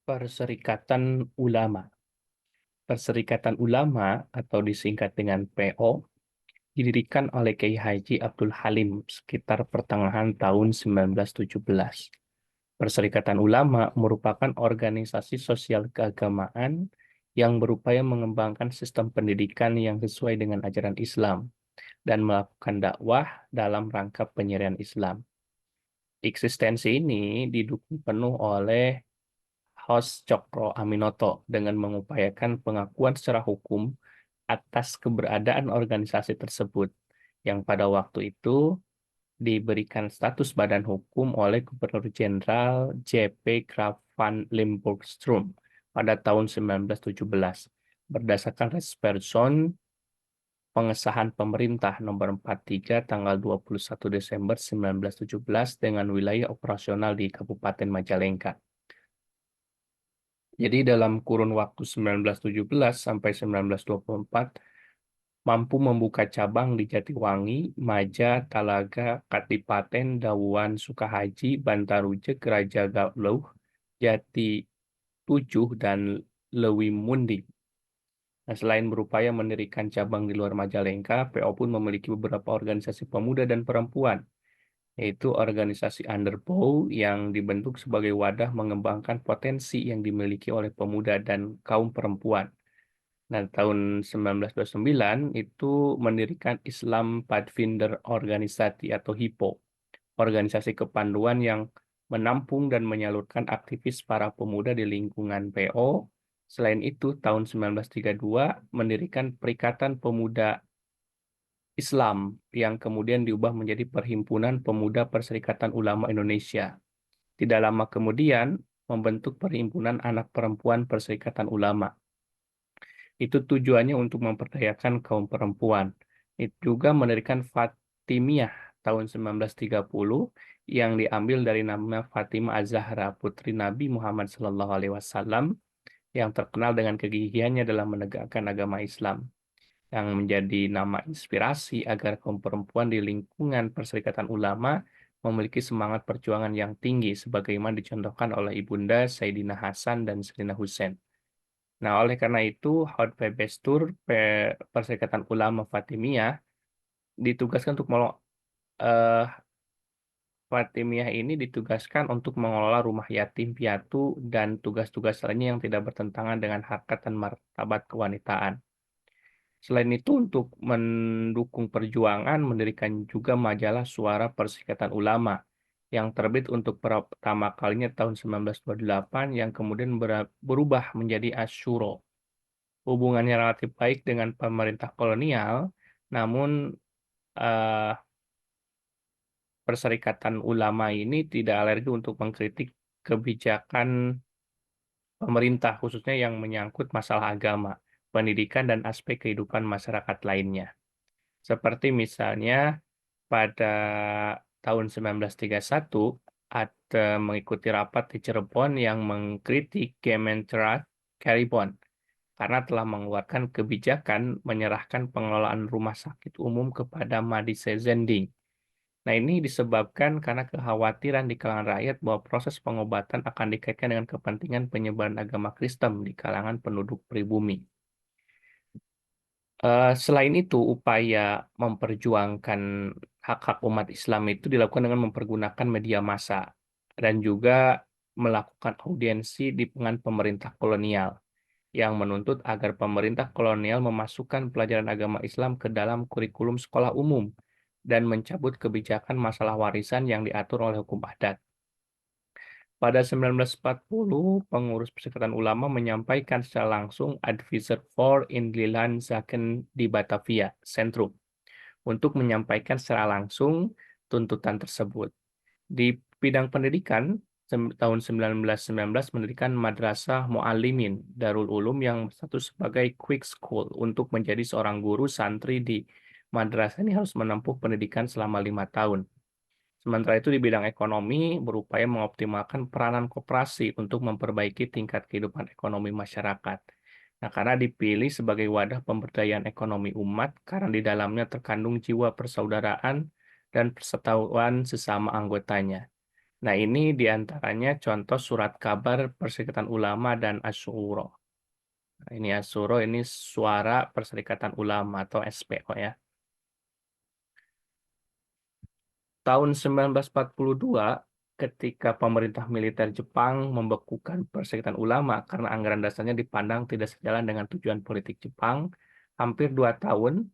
Perserikatan Ulama. Perserikatan Ulama atau disingkat dengan PO didirikan oleh Kiai Haji Abdul Halim sekitar pertengahan tahun 1917. Perserikatan Ulama merupakan organisasi sosial keagamaan yang berupaya mengembangkan sistem pendidikan yang sesuai dengan ajaran Islam dan melakukan dakwah dalam rangka penyerian Islam. Eksistensi ini didukung penuh oleh Host Cokro Aminoto dengan mengupayakan pengakuan secara hukum atas keberadaan organisasi tersebut yang pada waktu itu diberikan status badan hukum oleh Gubernur Jenderal J.P. Graaf van Limburg-Strum pada tahun 1917 berdasarkan Resperson pengesahan pemerintah nomor 43 tanggal 21 Desember 1917 dengan wilayah operasional di Kabupaten Majalengka. Jadi dalam kurun waktu 1917 sampai 1924 mampu membuka cabang di Jatiwangi, Maja, Talaga, Kadipaten, Dawuan, Sukahaji, Bantarujek, Raja Galuh, Jati Tujuh, dan Lewimundi. Nah, selain berupaya mendirikan cabang di luar Majalengka, PO pun memiliki beberapa organisasi pemuda dan perempuan, yaitu organisasi Underbow yang dibentuk sebagai wadah mengembangkan potensi yang dimiliki oleh pemuda dan kaum perempuan. Nah, tahun 1929 itu mendirikan Islam Pathfinder Organisasi atau HIPO, organisasi kepanduan yang menampung dan menyalurkan aktivis para pemuda di lingkungan PO. Selain itu, tahun 1932 mendirikan Perikatan Pemuda Islam yang kemudian diubah menjadi Perhimpunan Pemuda Perserikatan Ulama Indonesia. Tidak lama kemudian membentuk Perhimpunan Anak Perempuan Perserikatan Ulama. Itu tujuannya untuk memperdayakan kaum perempuan. Itu juga mendirikan Fatimiyah tahun 1930 yang diambil dari nama Fatimah Az-Zahra, putri Nabi Muhammad SAW yang terkenal dengan kegigihannya dalam menegakkan agama Islam, yang menjadi nama inspirasi agar kaum perempuan di lingkungan Perserikatan Ulama memiliki semangat perjuangan yang tinggi sebagaimana dicontohkan oleh Ibunda Sayyidina Hasan dan Sayyidina Husain. Nah, oleh karena itu, Hotpebestur Perserikatan Ulama Fatimiyah ditugaskan untuk eh, Fatimiyah ini ditugaskan untuk mengelola rumah yatim piatu dan tugas-tugas lainnya yang tidak bertentangan dengan harkat dan martabat kewanitaan. Selain itu, untuk mendukung perjuangan, mendirikan juga majalah Suara Perserikatan Ulama yang terbit untuk pertama kalinya tahun 1928 yang kemudian berubah menjadi Asyuro. Hubungannya relatif baik dengan pemerintah kolonial, namun eh, Perserikatan Ulama ini tidak alergi untuk mengkritik kebijakan pemerintah, khususnya yang menyangkut masalah agama, pendidikan, dan aspek kehidupan masyarakat lainnya. Seperti misalnya pada tahun 1931, ada mengikuti rapat di Cirebon yang mengkritik Kementerian Caribon karena telah mengeluarkan kebijakan menyerahkan pengelolaan rumah sakit umum kepada Madise Zending. Nah, ini disebabkan karena kekhawatiran di kalangan rakyat bahwa proses pengobatan akan dikaitkan dengan kepentingan penyebaran agama Kristen di kalangan penduduk pribumi. Selain itu, upaya memperjuangkan hak-hak umat Islam itu dilakukan dengan mempergunakan media massa dan juga melakukan audiensi di dengan pemerintah kolonial yang menuntut agar pemerintah kolonial memasukkan pelajaran agama Islam ke dalam kurikulum sekolah umum dan mencabut kebijakan masalah warisan yang diatur oleh hukum adat. Pada 1940, pengurus Perserikatan Ulama menyampaikan secara langsung Advisor for Indlilan Zaken di Batavia, Sentrum, untuk menyampaikan secara langsung tuntutan tersebut. Di bidang pendidikan, tahun 1919 mendirikan Madrasah Muallimin Darul Ulum yang status sebagai quick school untuk menjadi seorang guru santri di madrasah ini harus menempuh pendidikan selama 5 tahun. Sementara itu di bidang ekonomi berupaya mengoptimalkan peranan koperasi untuk memperbaiki tingkat kehidupan ekonomi masyarakat. Nah, karena dipilih sebagai wadah pemberdayaan ekonomi umat karena di dalamnya terkandung jiwa persaudaraan dan persatuan sesama anggotanya. Nah, ini diantaranya contoh surat kabar Perserikatan Ulama dan Asyuro. Nah, ini Asyuro, ini Suara Perserikatan Ulama atau SPO ya. Tahun 1942, ketika pemerintah militer Jepang membekukan Perserikatan Ulama karena anggaran dasarnya dipandang tidak sejalan dengan tujuan politik Jepang, hampir 2 tahun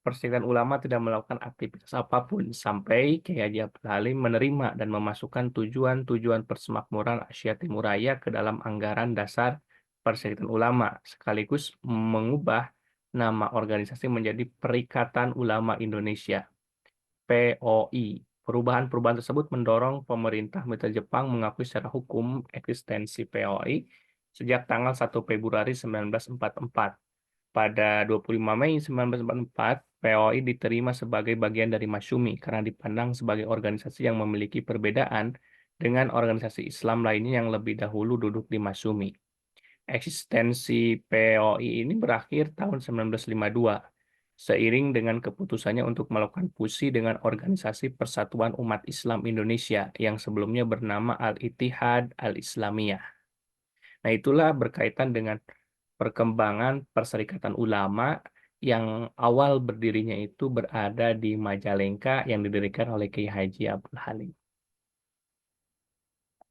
Perserikatan Ulama tidak melakukan aktivitas apapun sampai Kiai Haji Abdul Halim menerima dan memasukkan tujuan-tujuan persemakmuran Asia Timur Raya ke dalam anggaran dasar Perserikatan Ulama, sekaligus mengubah nama organisasi menjadi Perikatan Ulama Indonesia. POI. Perubahan-perubahan tersebut mendorong pemerintah militer Jepang mengakui secara hukum eksistensi POI sejak tanggal 1 Februari 1944. Pada 25 Mei 1944, POI diterima sebagai bagian dari Masyumi karena dipandang sebagai organisasi yang memiliki perbedaan dengan organisasi Islam lainnya yang lebih dahulu duduk di Masyumi. Eksistensi POI ini berakhir tahun 1952 seiring dengan keputusannya untuk melakukan fusi dengan Organisasi Persatuan Umat Islam Indonesia yang sebelumnya bernama Al-Ittihad Al-Islamiyah. Nah, itulah berkaitan dengan perkembangan Perserikatan Ulama yang awal berdirinya itu berada di Majalengka yang didirikan oleh Kiai Haji Abdul Halim.